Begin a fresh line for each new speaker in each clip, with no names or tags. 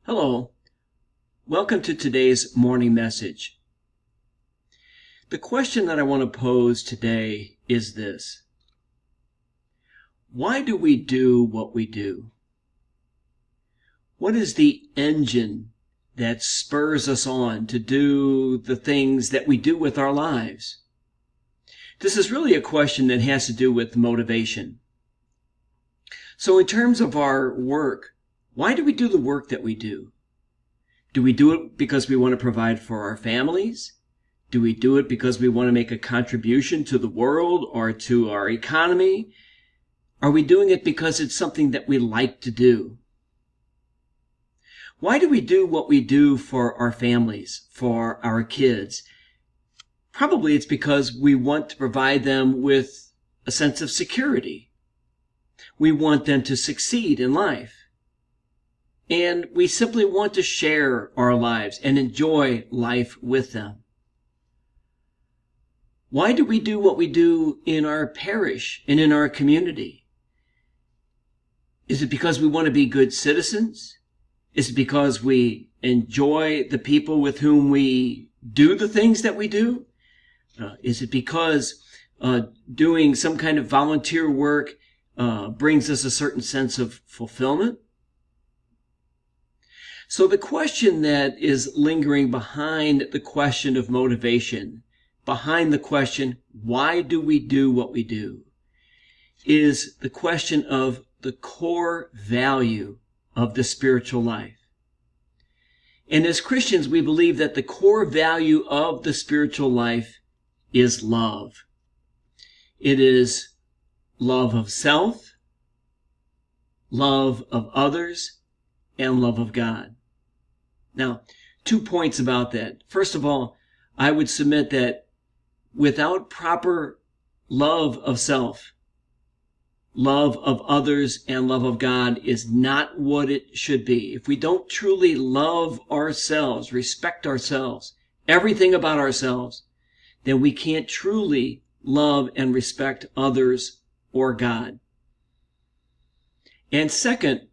Hello, welcome to today's morning message. The question that I want to pose today is this: why do we do what we do? What is the engine that spurs us on to do the things that we do with our lives? This is really a question that has to do with motivation. So in terms of our work, why do we do the work that we do? Do we do it because we want to provide for our families? Do we do it because we want to make a contribution to the world or to our economy? Are we doing it because it's something that we like to do? Why do we do what we do for our families, for our kids? Probably it's because we want to provide them with a sense of security. We want them to succeed in life. And we simply want to share our lives and enjoy life with them. Why do we do what we do in our parish and in our community? Is it because we want to be good citizens? Is it because we enjoy the people with whom we do the things that we do? Is it because doing some kind of volunteer work brings us a certain sense of fulfillment? So the question that is lingering behind the question of motivation, behind the question, why do we do what we do, is the question of the core value of the spiritual life. And as Christians, we believe that the core value of the spiritual life is love. It is love of self, love of others, and love of God. Now, 2 points about that. First of all, I would submit that without proper love of self, love of others, and love of God is not what it should be. If we don't truly love ourselves, respect ourselves, everything about ourselves, then we can't truly love and respect others or God. And second,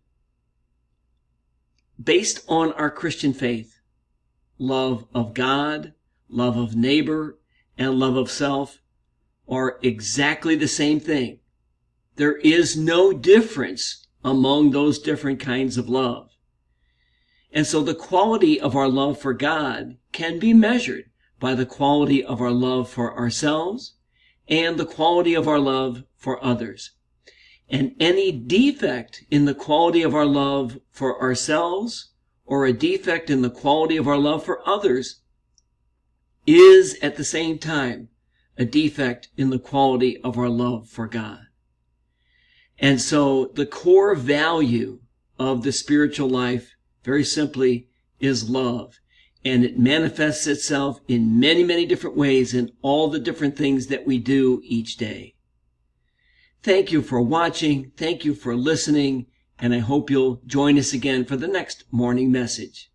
based on our Christian faith, love of God, love of neighbor, and love of self are exactly the same thing. There is no difference among those different kinds of love. And so the quality of our love for God can be measured by the quality of our love for ourselves and the quality of our love for others. And any defect in the quality of our love for ourselves or a defect in the quality of our love for others is at the same time a defect in the quality of our love for God. And so the core value of the spiritual life, very simply, is love. And it manifests itself in many, many different ways in all the different things that we do each day. Thank you for watching. Thank you for listening. And I hope you'll join us again for the next morning message.